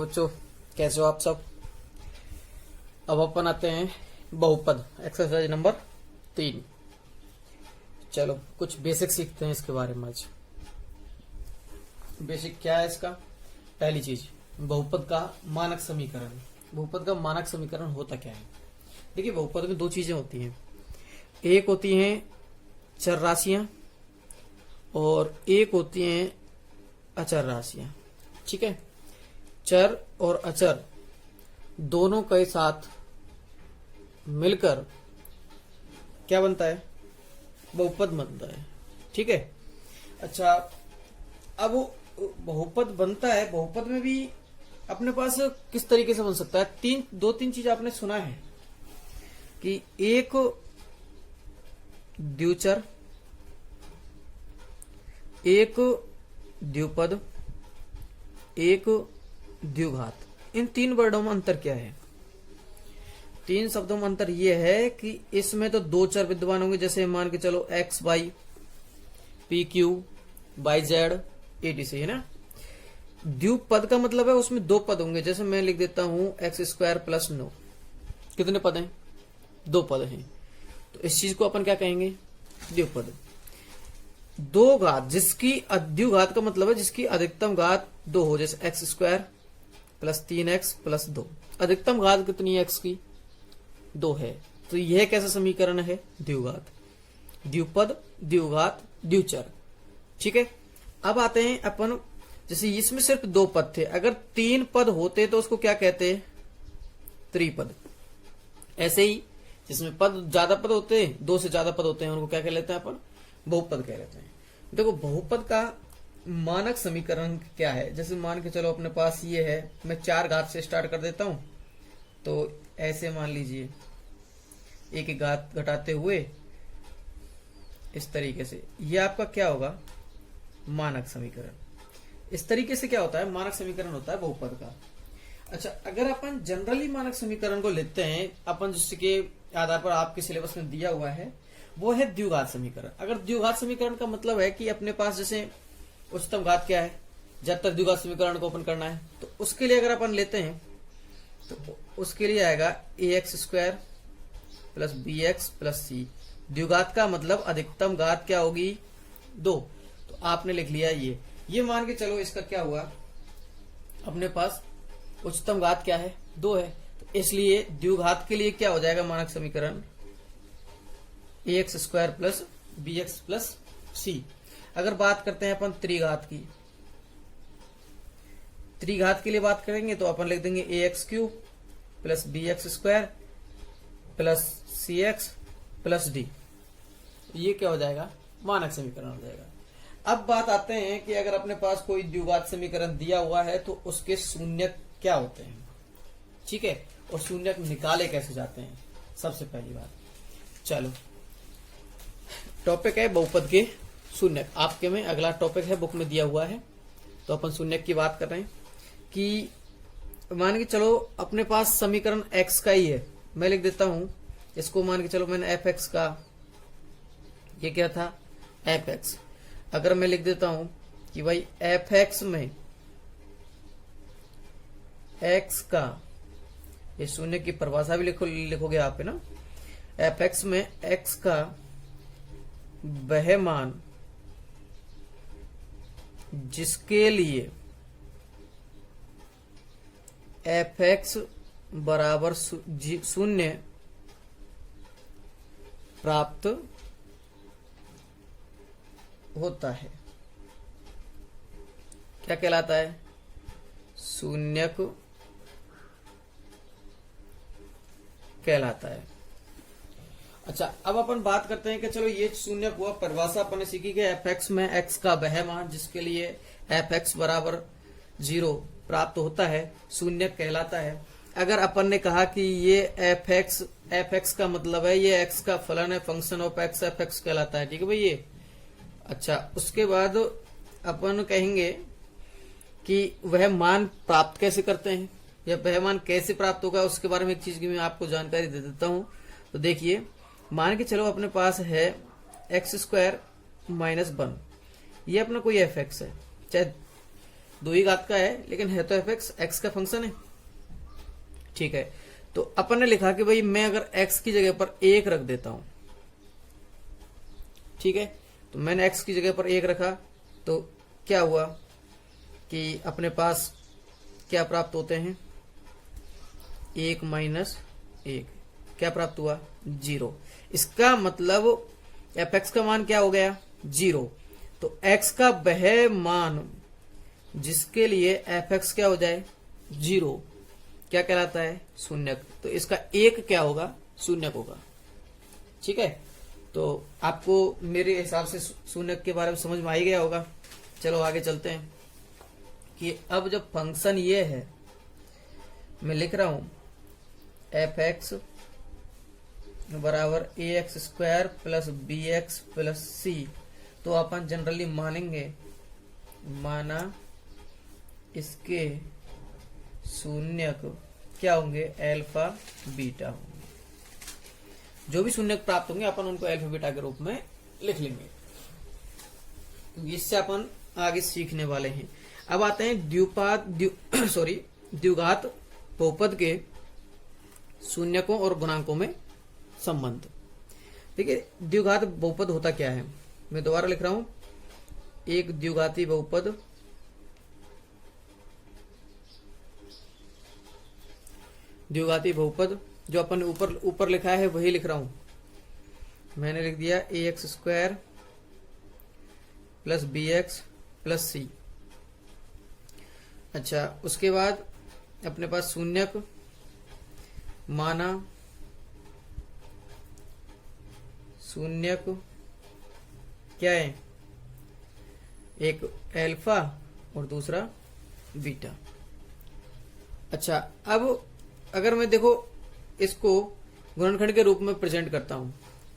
बच्चों, कैसे हो आप सब। अब अपन आते हैं बहुपद, एक्सरसाइज नंबर 3। चलो कुछ बेसिक सीखते हैं इसके बारे में आज। बेसिक क्या है इसका? पहली चीज, बहुपद का मानक समीकरण। बहुपद का मानक समीकरण होता क्या है? देखिए, बहुपद में दो चीजें होती हैं। एक होती हैं चर राशियां और एक होती हैं अचर राशियां। ठीक है, चर और अचर दोनों के साथ मिलकर क्या बनता है? बहुपद बनता है। ठीक है। अच्छा, अब बहुपद बनता है, बहुपद में भी अपने पास किस तरीके से बन सकता है? दो तीन चीज आपने सुना है कि एक द्विचर, एक द्विपद, एक द्विघात। इन तीन वर्डों में अंतर क्या है? तीन शब्दों में अंतर यह है कि इसमें तो दो चर विद्यमान होंगे, जैसे मान के चलो x y, p q, y z, etc, है ना। द्विपद का मतलब है उसमें दो पद होंगे, जैसे मैं लिख देता हूं एक्स स्क्वायर प्लस 9। कितने पद हैं? दो पद हैं। तो इस चीज को अपन क्या कहेंगे? द्विपद। दो घात, जिसकी द्विघात का मतलब है जिसकी अधिकतम घात 2 हो, जैसे x square plus 3x plus 2। अधिकतम घात कितनी है एक्स की? 2 है। तो यह कैसा समीकरण है? द्विघात। द्विपद, द्विघात, द्विचर। ठीक है। अब आते हैं अपन, जैसे इसमें सिर्फ दो पद थे, अगर 3 पद होते तो उसको क्या कहते हैं? त्रिपद। ऐसे ही जिसमें पद ज्यादा पद होते हैं, 2 से ज्यादा पद होते हैं, उनको क्या कह लेते हैं अपन? बहुपद कह लेते हैं। देखो, बहुपद का मानक समीकरण क्या है? जैसे मान के चलो अपने पास ये है, मैं 4 घात से स्टार्ट कर देता हूं। तो ऐसे मान लीजिए, एक एक घात घटाते हुए इस तरीके से, ये आपका क्या होगा? मानक समीकरण। इस तरीके से क्या होता है? मानक समीकरण होता है बहुपद का। अच्छा, अगर अपन जनरली मानक समीकरण को लेते हैं अपन, जिसके आधार पर आपके सिलेबस में दिया हुआ है, वो है द्विघात समीकरण। अगर द्विघात समीकरण का मतलब है कि अपने पास जैसे उच्चतम घात क्या है, जब तक द्विघात समीकरण को अपन करना है, तो उसके लिए अगर अपन लेते हैं तो उसके लिए आएगा ax square plus bx plus c। द्विघात का मतलब अधिकतम घात क्या होगी? 2। तो आपने लिख लिया ये मान के चलो, इसका क्या हुआ? अपने पास उच्चतम घात क्या है? 2 है। तो इसलिए द्विघात के लिए क्या हो जाएगा मानक समीकरण? ax square plus bx plus c। अगर बात करते हैं अपन त्रिघात की, त्रिघात के लिए बात करेंगे तो अपन लिख देंगे ax cube plus bx square plus cx plus d। ये क्या हो जाएगा? मानक समीकरण हो जाएगा। अब बात आते हैं कि अगर अपने पास कोई द्विघात समीकरण दिया हुआ है तो उसके शून्य क्या होते हैं। ठीक है, और शून्य निकाले कैसे जाते हैं? सबसे पहली बात, चलो टॉपिक है बहुपद के शून्य। आपके में अगला टॉपिक है, बुक में दिया हुआ है, तो अपन शून्य की बात कर रहे हैं कि मान के चलो अपने पास समीकरण x का ही है। मैं लिख देता हूं इसको, मान के चलो मैंने fx का, ये क्या था? fx। अगर मैं लिख देता हूं कि भाई fx में x का, ये शून्य की परिभाषा भी लिखोगे आप, है ना। fx में x का वह मान जिसके लिए fx बराबर 0 प्राप्त होता है, क्या कहलाता है? शून्यक कहलाता है। अच्छा, अब अपन बात करते हैं कि चलो ये शून्यक हुआ, परिभाषा अपन ने सीखी कि fx में x का वह मान जिसके लिए fx बराबर 0 प्राप्त होता है, शून्यक कहलाता है। अगर अपन ने कहा कि ये fx का मतलब है ये x का फलन है, फंक्शन ऑफ x fx कहलाता है। ठीक है भाई ये। अच्छा, उसके बाद अपन कहेंगे कि वह मान प्राप्त कैसे करते हैं, या वह मान कैसे प्राप्त होगा, उसके बारे में एक चीज की मैं आपको जानकारी दे देता हूं। तो देखिए, मान के चलो अपने पास है एक्स स्क्वायर माइनस 1, ये अपना कोई एफ एक्स है, चाहे दो ही घात का है, लेकिन है तो एफ एक्स का फंक्शन है। ठीक है, तो अपन ने लिखा कि भाई मैं अगर x की जगह पर 1 रख देता हूं, ठीक है, तो मैंने x की जगह पर 1 रखा तो क्या हुआ कि अपने पास क्या प्राप्त होते हैं, 1 माइनस 1, क्या प्राप्त हुआ, 0। इसका मतलब f का मान क्या हो गया, 0। तो x का वह मान जिसके लिए f क्या हो जाए, 0, क्या कहलाता है, शून्यक। तो इसका एक क्या होगा, शून्यक होगा। ठीक है, तो आपको मेरे हिसाब से शून्यक के बारे में समझ में आ ही गया होगा। चलो आगे चलते हैं कि अब जब फंक्शन ये है, मैं लिख रहा हूं एफ एक्स बराबर a x square plus b x plus c, तो अपन जनरली मानेंगे, माना इसके शून्यक क्या होंगे, अल्फा बीटा होंगे। जो भी शून्यक प्राप्त होंगे अपन उनको अल्फा बीटा के रूप में लिख लेंगे। तो इससे अपन आगे सीखने वाले हैं। अब आते हैं द्विघात बहुपद के शून्यकों और गुणांकों में संबंध। देखिए, द्विघात बहुपद होता क्या है, मैं दोबारा लिख रहा हूं, एक द्विघाती बहुपद जो अपन ऊपर लिखा है वही लिख रहा हूं, मैंने लिख दिया a x square plus b x plus c. अच्छा, उसके बाद अपने पास शून्यक, माना शून्यक क्या है, एक अल्फा और दूसरा बीटा। अच्छा, अब अगर मैं देखो इसको गुणनखंड के रूप में प्रेजेंट करता हूं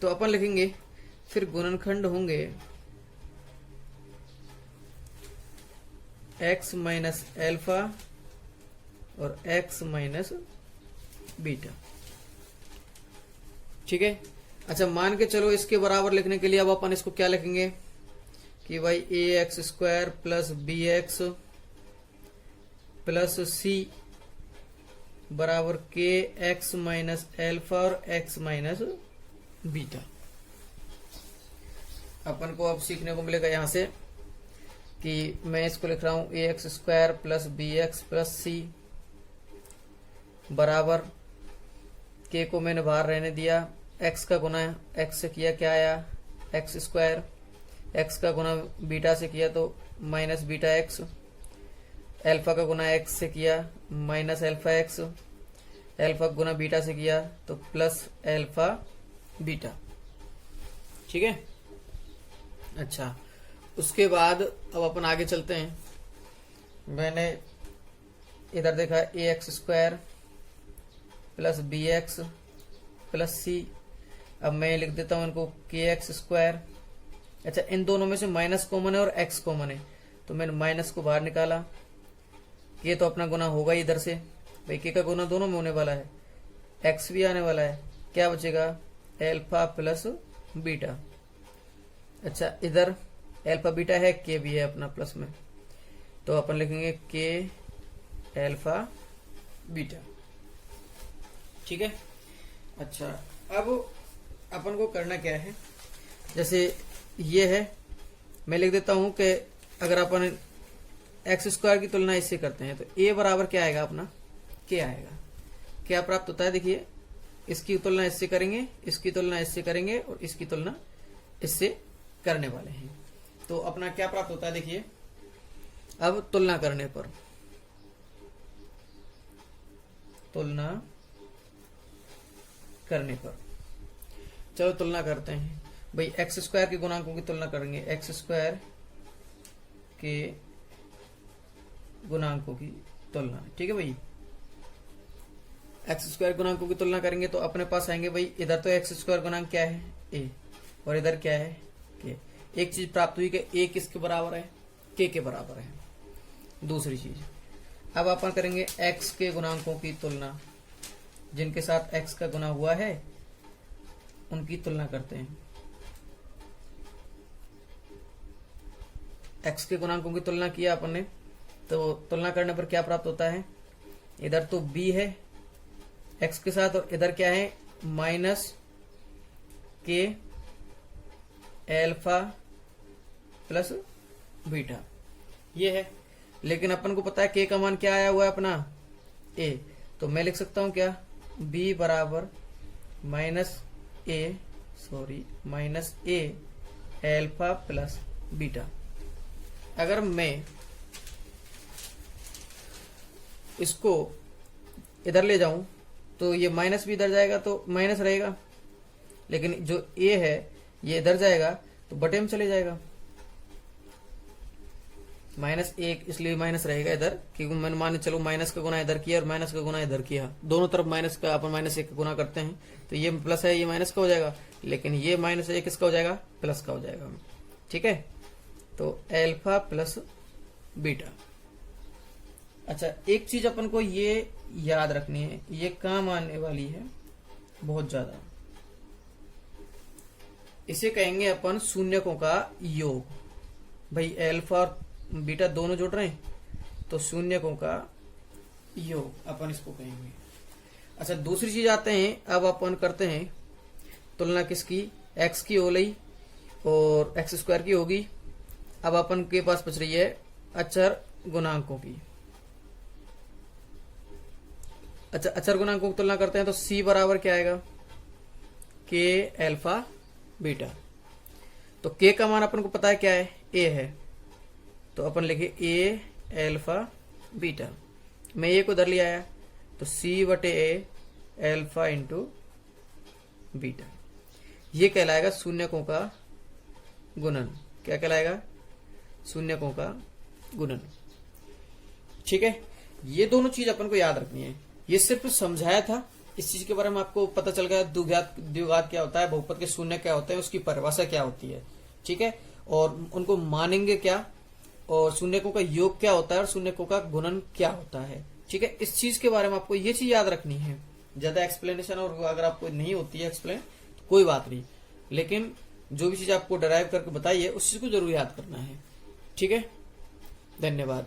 तो अपन लिखेंगे, फिर गुणनखंड होंगे x माइनस एल्फा और x माइनस बीटा। ठीक है, अच्छा मान के चलो इसके बराबर लिखने के लिए अब अपन इसको क्या लिखेंगे कि भाई a x square plus b x plus c बराबर के एक्स माइनस एल्फा और एक्स माइनस बीटा। अपन को अब सीखने को मिलेगा यहां से कि मैं इसको लिख रहा हूं a x square plus b x plus c बराबर, के को मैंने बाहर रहने दिया, एक्स का गुना एक्स से किया क्या आया, एक्स स्क्वायर, एक्स का गुना बीटा से किया तो माइनस बीटा एक्स, एल्फा का गुना एक्स से किया माइनस एल्फा एक्स, एल्फा गुना बीटा से किया तो प्लस एल्फा बीटा। ठीक है, अच्छा उसके बाद अब अपन आगे चलते हैं। मैंने इधर देखा a x square plus b x plus c, अब मैं लिख देता हूं इनको के एक्स स्क्वायर। अच्छा, इन दोनों में से माइनस कॉमन है और एक्स कॉमन है, तो मैंने माइनस को बाहर निकाला, के तो अपना गुना होगा इधर से, भाई के का गुना दोनों में होने वाला है, एक्स भी आने वाला है, क्या बचेगा एल्फा प्लस बीटा। अच्छा, इधर एल्फा बीटा है, के भी है अपना प्लस में, तो अपन लिखेंगे के एल्फा बीटा। ठीक है, अच्छा अब अपन को करना क्या है, जैसे ये है, मैं लिख देता हूं कि अगर अपन एक्स स्क्वायर की तुलना इससे करते हैं तो ए बराबर क्या आएगा अपना, के आएगा। क्या प्राप्त होता है, देखिए इसकी तुलना इससे करेंगे, इसकी तुलना इससे करेंगे और इसकी तुलना इससे करने वाले हैं, तो अपना क्या प्राप्त होता है, देखिए अब तुलना करने पर, तुलना करने पर चलो तुलना करते हैं भाई, एक्स स्क्वायर के गुणांकों की तुलना करेंगे, एक्स स्क्वायर के गुणांकों की तुलना। ठीक है भाई, एक्स स्क्वायर गुणांकों की तुलना करेंगे तो अपने पास आएंगे भाई, इधर तो एक्स स्क्वायर गुणांक क्या है ए, और इधर क्या है के। एक चीज प्राप्त हुई कि ए किसके बराबर है, के बराबर है। दूसरी चीज, अब अपन करेंगे एक्स के गुणांकों की तुलना, जिनके साथ एक्स का गुना हुआ है उनकी तुलना करते हैं। एक्स के गुणांकों की तुलना किया अपन ने, तो तुलना करने पर क्या प्राप्त होता है, इधर तो b है x के साथ और इधर क्या है minus k alpha plus beta ये है। लेकिन अपन को पता है k का मान क्या आया हुआ है अपना a, तो मैं लिख सकता हूं क्या b बराबर minus a alpha plus beta. अगर मैं इसको इधर ले जाऊं तो ये माइनस भी इधर जाएगा तो माइनस रहेगा, लेकिन जो a है ये इधर जाएगा तो बटे में चले जाएगा, -1 इसलिए माइनस रहेगा इधर, क्योंकि मैंने मान चलो माइनस का गुना इधर किया और माइनस का गुना इधर किया, दोनों तरफ माइनस का अपन -1 का गुना करते हैं तो ये प्लस है ये माइनस का हो जाएगा, लेकिन ये -1 किसका हो जाएगा प्लस का हो जाएगा। ठीक है, तो एल्फा प्लस बीटा। अच्छा एक चीज अपन को ये याद रखनी है, ये काम आने वाली है बहुत ज्यादा, इसे कहेंगे अपन शून्यकों का योग। भाई एल्फा और बीटा दोनों जुड़ रहे हैं तो शून्यकों का योग अपन इसको कहेंगे। अच्छा दूसरी चीज आते हैं, अब अपन करते हैं तुलना किसकी, x की हो गई और x स्क्वायर की होगी। अब अपन के पास बच रही है अचर गुणांकों की। अच्छा अचर गुणांकों की तुलना करते हैं तो c बराबर क्या आएगा k एल्फा बीटा। तो k का मान अपन को पता है क्या है a है, तो अपन लिखे a एल्फा बीटा। मैं a को उधर ले आया तो c बटे a एल्फा इंटू बीटा। ये कहलाएगा शून्यकों का गुणन। क्या कहलाएगा, शून्यकों का गुणन। ठीक है, ये दोनों चीज अपन को याद रखनी है। ये सिर्फ समझाया था, इस चीज के बारे में आपको पता चल गया द्विघात क्या होता है, बहुपद के शून्य क्या होते हैं, उसकी परिभाषा क्या होती है। ठीक है, और उनको मानेंगे क्या, और शून्यकों का योग क्या होता है और शून्यकों का गुणन क्या होता है। ठीक है, इस चीज के बारे में आपको ये चीज याद रखनी है। ज्यादा एक्सप्लेनेशन और अगर आपको नहीं होती है एक्सप्लेन तो कोई बात नहीं, लेकिन जो भी चीज आपको डराइव करके बताइए उस चीज को जरूर याद करना है। ठीक है, धन्यवाद।